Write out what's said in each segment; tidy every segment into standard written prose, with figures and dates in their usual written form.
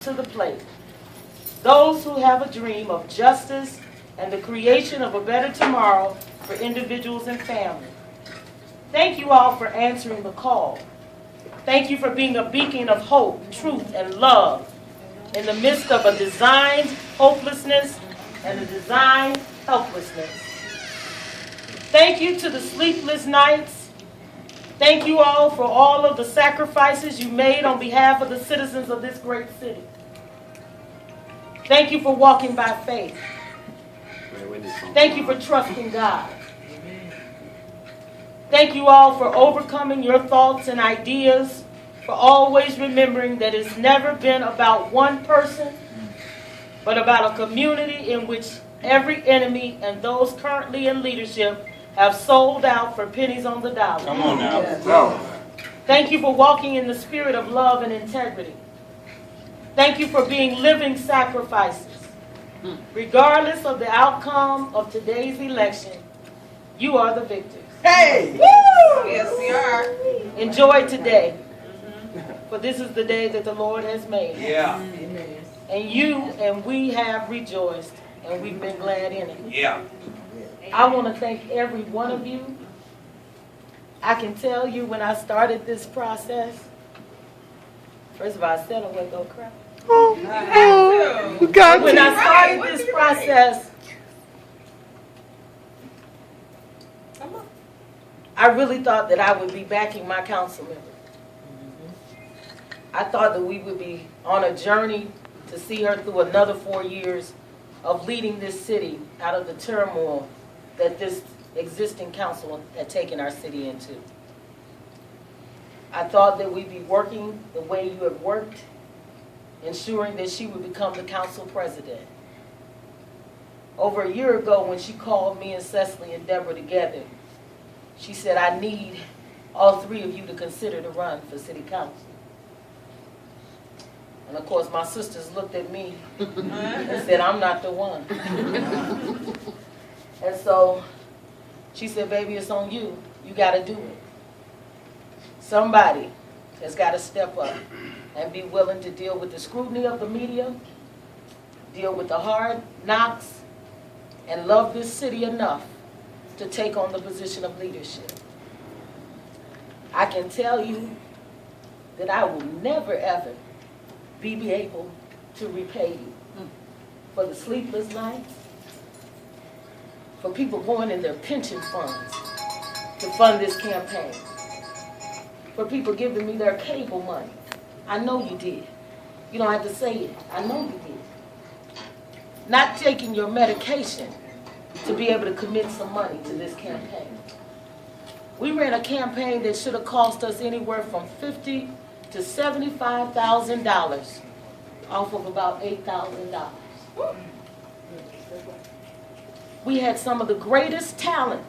to the plate. Those who have a dream of justice and the creation of a better tomorrow for individuals and families. Thank you all for answering the call. Thank you for being a beacon of hope, truth, and love in the midst of a designed hopelessness and a designed helplessness. Thank you to the sleepless nights. Thank you all for all of the sacrifices you made on behalf of the citizens of this great city. Thank you for walking by faith. Thank you for trusting God. Thank you all for overcoming your thoughts and ideas, for always remembering that it's never been about one person, but about a community in which every enemy and those currently in leadership have sold out for pennies on the dollar. Come on now. Yes. Thank you for walking in the spirit of love and integrity. Thank you for being living sacrifices. Regardless of the outcome of today's election, you are the victors. Hey! Woo! Yes, we are. Enjoy today, for this is the day that the Lord has made. Yeah. And you and we have rejoiced, and we've been glad in it. Yeah. I want to thank every one of you. I can tell you when I started this process, first of all, I said I wasn't going to cry. When I started this process, I really thought that I would be backing my council member. I thought that we would be on a journey to see her through another 4 years of leading this city out of the turmoil that this existing council had taken our city into. I thought that we'd be working the way you have worked, ensuring that she would become the council president. Over a year ago, when she called me and Cecily and Deborah together, she said, I need all three of you to consider to run for city council. And of course, my sisters looked at me and said, I'm not the one. And so she said, baby, it's on you. You got to do it. Somebody has got to step up and be willing to deal with the scrutiny of the media, deal with the hard knocks, and love this city enough to take on the position of leadership. I can tell you that I will never, ever be able to repay you for the sleepless nights, for people going in their pension funds to fund this campaign, for people giving me their cable money. I know you did. You don't have to say it. I know you did. Not taking your medication to be able to commit some money to this campaign. We ran a campaign that should have cost us anywhere from $50,000 to $75,000 off of about $8,000. We had some of the greatest talent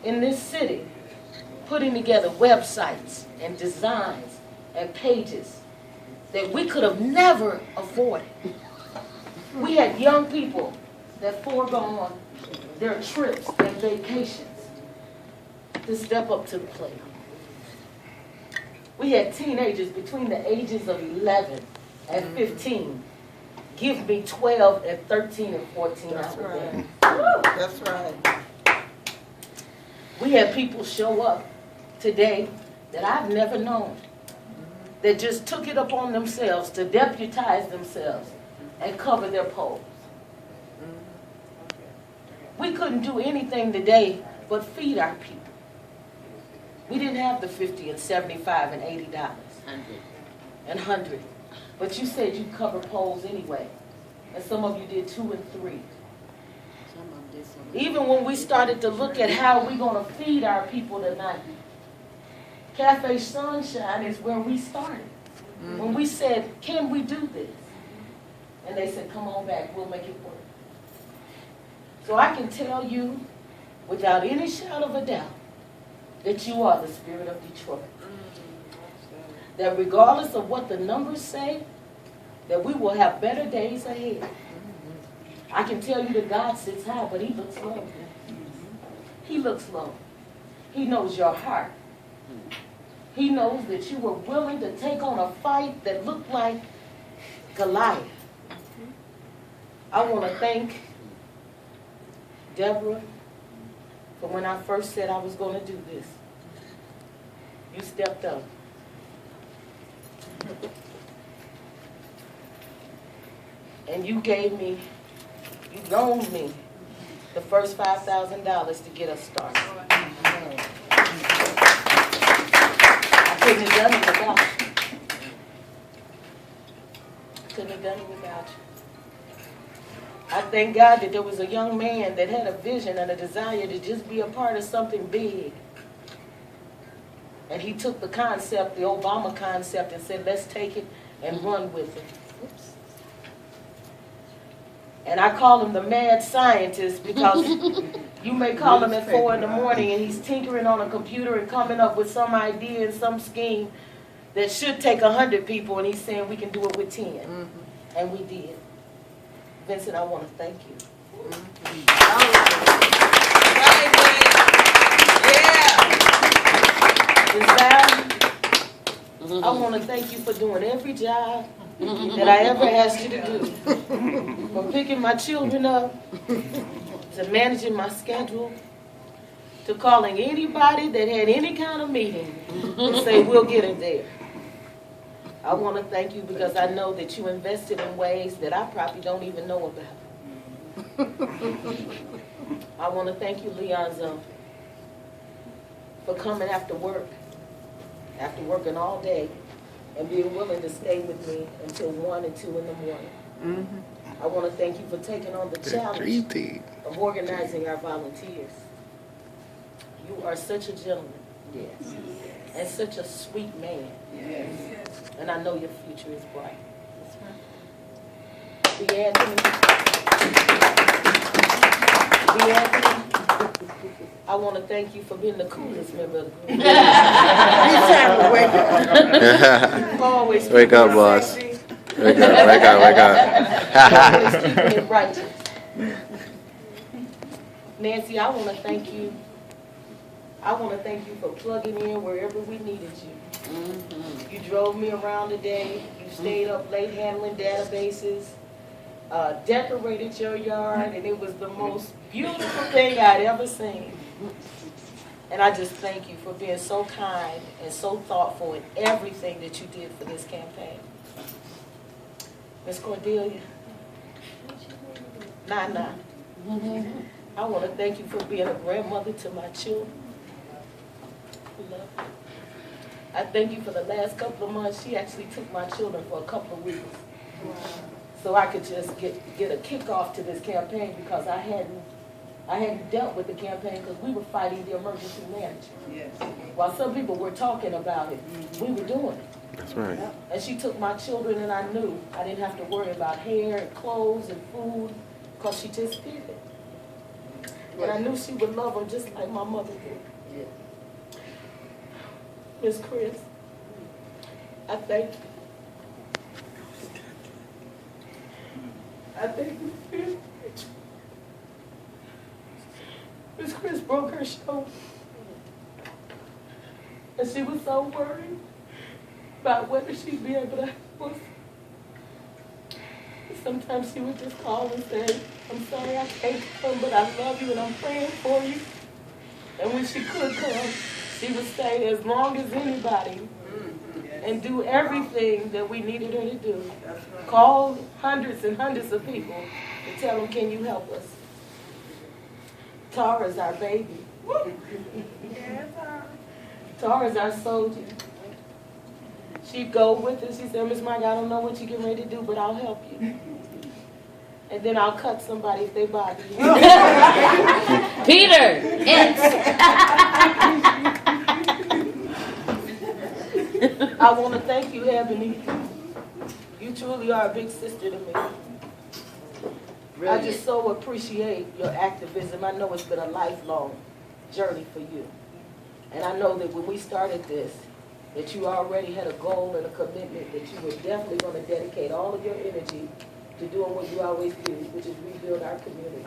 in this city putting together websites and designs and pages that we could have never afforded. We had young people that foregone their trips and vacations to step up to the plate. We had teenagers between the ages of 11 and 15 give me 12 and 13 and 14 That's hours. right. That's right. We had people show up today that I've never known that just took it upon themselves to deputize themselves and cover their polls. We couldn't do anything today but feed our people. We didn't have the $50 and $75 and $80 and $100. But you said you'd cover polls anyway. And some of you did 2 and 3. Even when we started to look at how we're going to feed our people tonight, Cafe Sunshine is where we started. When we said, can we do this? And they said, come on back, we'll make it work. So I can tell you, without any shadow of a doubt, that you are the spirit of Detroit. That regardless of what the numbers say, that we will have better days ahead. I can tell you that God sits high, but he looks low. He looks low. He knows your heart. He knows that you were willing to take on a fight that looked like Goliath. I want to thank Deborah for when I first said I was going to do this. You stepped up. And you loaned me the first $5,000 to get us started. I couldn't have done it without you. Couldn't have done it without you. I thank God that there was a young man that had a vision and a desire to just be a part of something big. And he took the concept, the Obama concept, and said, let's take it and run with it. Oops. And I call him the mad scientist because you may call him at 4 in the morning and he's tinkering on a computer and coming up with some idea and some scheme that should take 100 people, and he's saying we can do it with 10. Mm-hmm. And we did. Vincent, I want to thank you. Mm-hmm. I want to thank you for doing every job that I ever asked you to do. From picking my children up, to managing my schedule, to calling anybody that had any kind of meeting and say, we'll get it there. I want to thank you because I know that you invested in ways that I probably don't even know about. I want to thank you, Leonzo, for coming after work, after working all day, and being willing to stay with me until 1 and 2 in the morning. Mm-hmm. I want to thank you for taking on the challenge of organizing our volunteers. You are such a gentleman. Yes. And such a sweet man. Yes. And I know your future is bright. The Anthony, I want to thank you for being the coolest member of the group. It's time to wake up. Always wake up, boss. Sexy. Wake up, wake up, wake up. Always keeping it righteous. Nancy, I want to thank you. I want to thank you for plugging in wherever we needed you. Mm-hmm. You drove me around today. You stayed up late handling databases, decorated your yard, and it was the most beautiful thing I'd ever seen. And I just thank you for being so kind and so thoughtful in everything that you did for this campaign. Miss Cordelia, Nana, I want to thank you for being a grandmother to my children. I thank you for the last couple of months. She actually took my children for a couple of weeks. Wow. So I could just get a kickoff to this campaign because I hadn't dealt with the campaign because we were fighting the emergency manager. Yes. While some people were talking about it, we were doing it. That's right. And she took my children, and I knew I didn't have to worry about hair and clothes and food because she just did it. And I knew she would love them just like my mother did. Yeah. Miss Chris, I thank you. I thank you for being rich. Miss Chris broke her shoulder. And she was so worried about whether she'd be able to help us. Sometimes she would just call and say, I'm sorry I can't come, but I love you and I'm praying for you. And when she could come, she would stay as long as anybody and do everything that we needed her to do. Call hundreds and hundreds of people to tell them, can you help us? Tara's our baby. Tara's our soldier. She'd go with us. She said, Miss Mike, I don't know what you're getting ready to do, but I'll help you. And then I'll cut somebody if they bother you. Peter, I want to thank you, Ebony. You truly are a big sister to me. I just so appreciate your activism. I know it's been a lifelong journey for you. And I know that when we started this, that you already had a goal and a commitment that you were definitely going to dedicate all of your energy to doing what you always do, which is rebuild our community.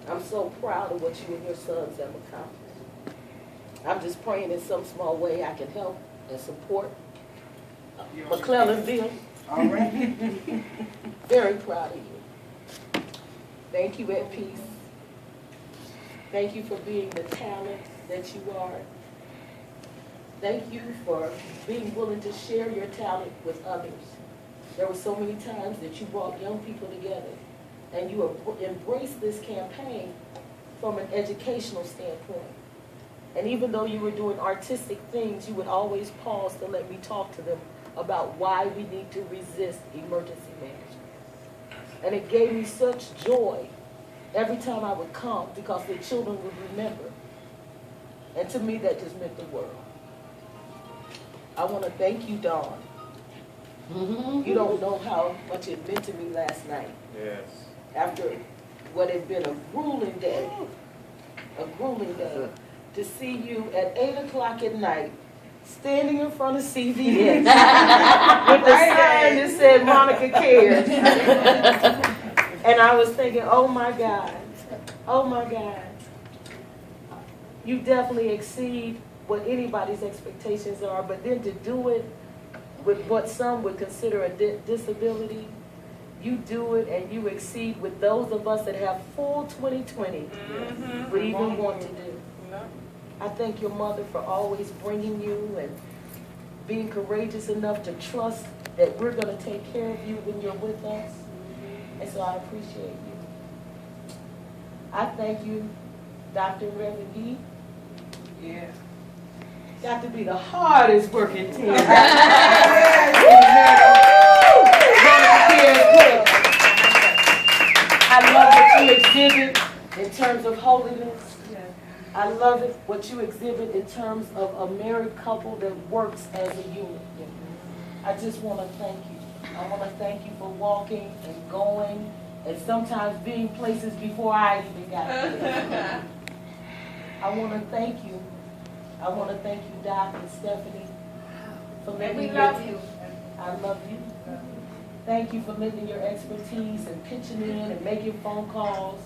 I'm so proud of what you and your sons have accomplished. I'm just praying in some small way I can help and support McClellanville. All right. Very proud of you. Thank you, At Peace. Thank you for being the talent that you are. Thank you for being willing to share your talent with others. There were so many times that you brought young people together and you embraced this campaign from an educational standpoint. And even though you were doing artistic things, you would always pause to let me talk to them about why we need to resist emergency management. And it gave me such joy every time I would come because the children would remember. And to me, that just meant the world. I want to thank you, Dawn. You don't know how much it meant to me last night. Yes. After what had been a grueling day, to see you at 8 o'clock at night, standing in front of CVS with the sign that said Monica Cares. And I was thinking, oh my God, you definitely exceed what anybody's expectations are, but then to do it with what some would consider a disability, you do it and you exceed with those of us that have full 20/20 would even want to do. I thank your mother for always bringing you and being courageous enough to trust that we're going to take care of you when you're with us. And so I appreciate you. I thank you, Dr. Reverend Gee. Yeah. Got to be the hardest working team. I love what you exhibit in terms of holiness. I love it, what you exhibit in terms of a married couple that works as a unit. I just want to thank you. I want to thank you for walking and going and sometimes being places before I even got there. I want to thank you. I want to thank you, Doc and Stephanie, for lending you. I love you. Thank you for lending your expertise and pitching in and making phone calls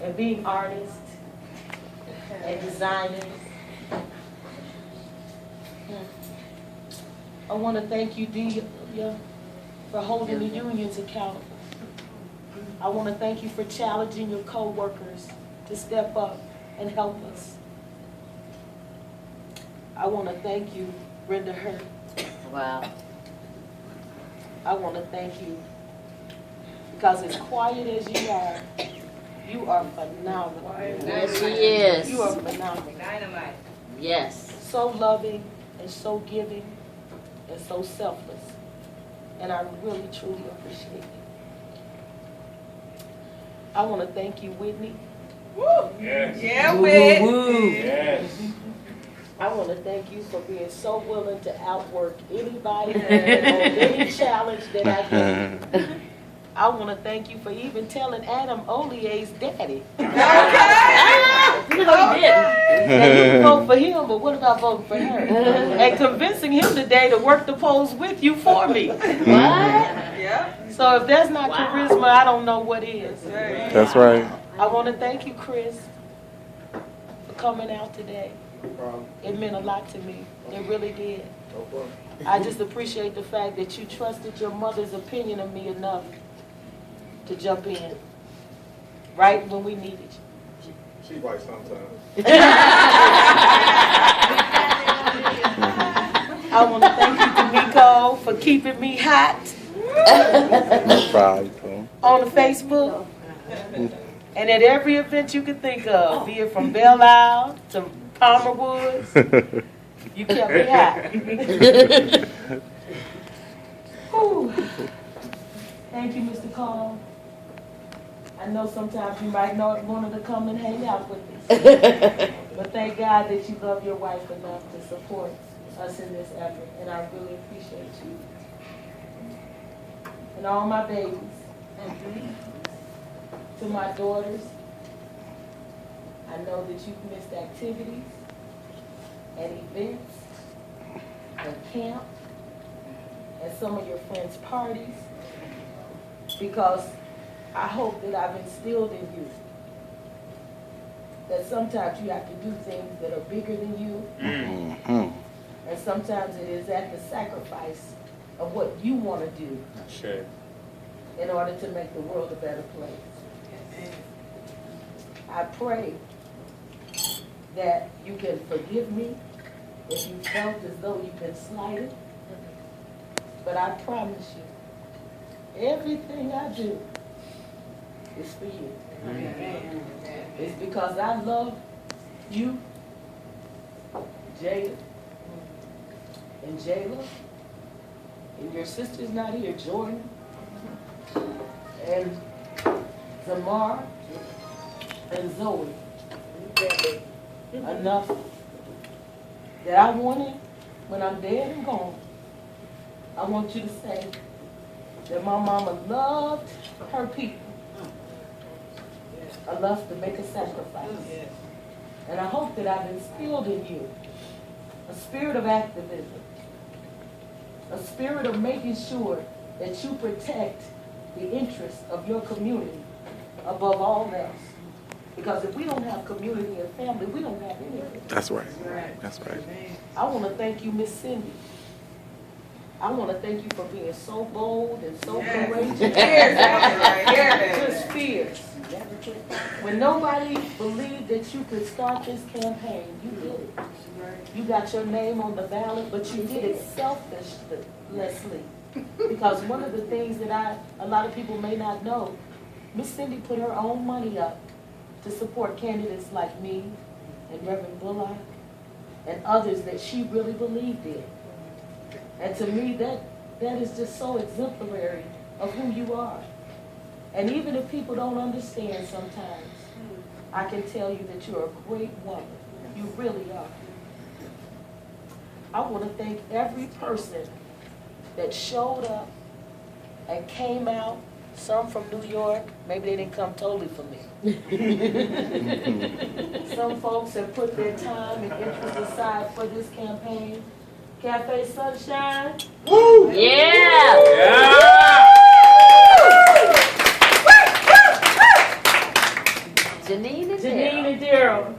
and being artists and designers. I want to thank you, Delia, for holding the unions accountable. I want to thank you for challenging your co-workers to step up and help us. I want to thank you, Brenda Hurt. Wow. I want to thank you because as quiet as you are phenomenal. Yes, she is. You are phenomenal. Dynamite. Yes. So loving and so giving and so selfless. And I really, truly appreciate it. I want to thank you, Whitney. Yes. Yeah, Whit. Yes. I want to thank you for being so willing to outwork anybody on any challenge that I give. I want to thank you for even telling Adam Olier's daddy. No, he didn't. That you vote for him, but what about voting for her? And convincing him today to work the polls with you for me. What? Yep. So if that's not Wow. charisma, I don't know what is. That's right. I want to thank you, Chris, for coming out today. It meant a lot to me. It really did. I just appreciate the fact that you trusted your mother's opinion of me enough to jump in right when we needed you. She's right sometimes. I want to thank you, D'Amico, for keeping me hot No problem. on the Facebook and at every event you could think of, be it from Belle Isle to Palmer Woods. You kept me hot. Whew. Thank you, Mr. Cole. I know sometimes you might not want to come and hang out with us, but thank God that you love your wife enough to support us in this effort, and I really appreciate you. And all my babies, to my daughters, I know that you've missed activities and events and camp and some of your friends' parties, because I hope that I've instilled in you that sometimes you have to do things that are bigger than you, Mhm. and sometimes it is at the sacrifice of what you want to do Sure. in order to make the world a better place. I pray that you can forgive me if you felt as though you've been slighted. But I promise you, everything I do is for you. It's because I love you, Jada, and Jayla, and your sister's not here, Jordan, and Zamar, and Zoe. Enough that I wanted, when I'm dead and gone, I want you to say that my mama loved her people enough to make a sacrifice. And I hope that I've instilled in you a spirit of activism, a spirit of making sure that you protect the interests of your community above all else. Because if we don't have community and family, we don't have anything. That's right. That's right. I want to thank you, Miss Cindy. I want to thank you for being so bold and so courageous. Just fierce. When nobody believed that you could start this campaign, you did it. You got your name on the ballot, but you did it selflessly. Because one of the things that a lot of people may not know, Miss Cindy put her own money up to support candidates like me and Reverend Bullock and others that she really believed in. And to me, that is just so exemplary of who you are. And even if people don't understand sometimes, I can tell you that you're a great woman. You really are. I want to thank every person that showed up and came out, some from New York. Maybe they didn't come totally for me. Some folks have put their time and interest aside for this campaign. Cafe Sunshine. Woo! Yeah. Janine and Janine Daryl. and Daryl.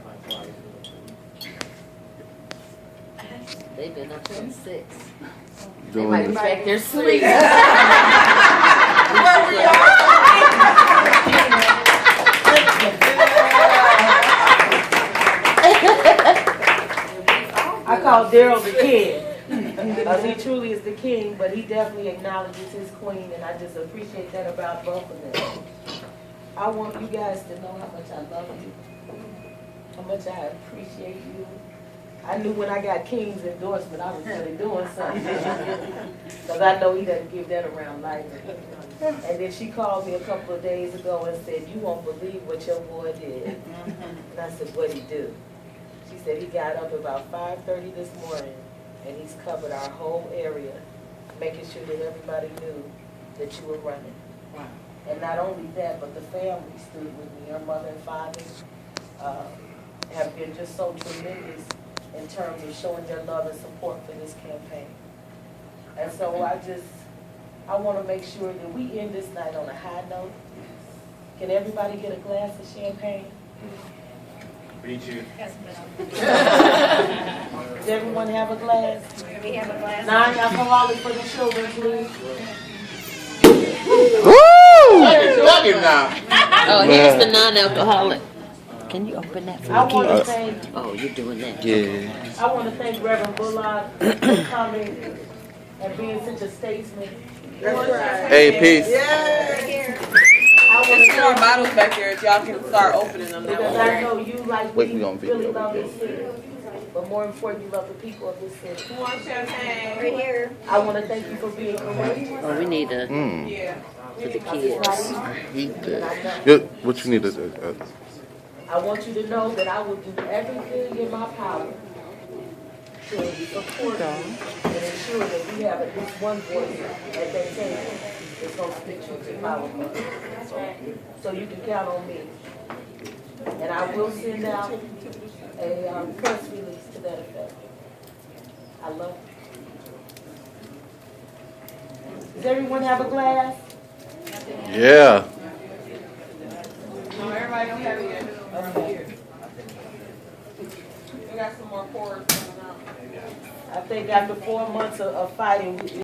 They've been up since 6. They Doing might be this. back there sleep. I call Daryl the king. Because he truly is the king, but he definitely acknowledges his queen, and I just appreciate that about both of them. I want you guys to know how much I love you, how much I appreciate you. I knew when I got King's endorsement, I was really doing something. Because I know he doesn't give that around lightly. And then she called me a couple of days ago and said, "You won't believe what your boy did." And I said, "What'd he do?" She said he got up about 5:30 this morning and he's covered our whole area, making sure that everybody knew that you were running. Wow. And not only that, but the family stood with me. Her mother and father have been just so tremendous in terms of showing their love and support for this campaign. And so I want to make sure that we end this night on a high note. Can everybody get a glass of champagne? Beat you. Does everyone have a glass? We have a glass. Non-alcoholic for the children, please. Look at now. Oh, here's the non-alcoholic. Can you open that for I the want to kids? thank, Oh, you're doing that. Yeah. I want to thank Reverend Bullock for coming and being such a statesman. That's right. Hey, peace. I want There's to some more thank bottles back there if y'all can start opening them because now. I know you like Wait, me, we on video, really love video. this city. But more important, you love the people of this city. Who wants champagne? Right here. I want to thank you for being courageous. Oh, we need a Yeah. for the Because it's kids. not easy. He And did. I know. Yeah, what you need to I want you to know that I will do everything in my power to support you and ensure that we have at least one voice at that table that's going to speak truth to power. So you can count on me. And I will send out a press release to that effect. I love you. Does everyone have a glass? Yeah. No, everybody don't have it yet. Okay. We got some more cores coming out. I think after 4 months of fighting,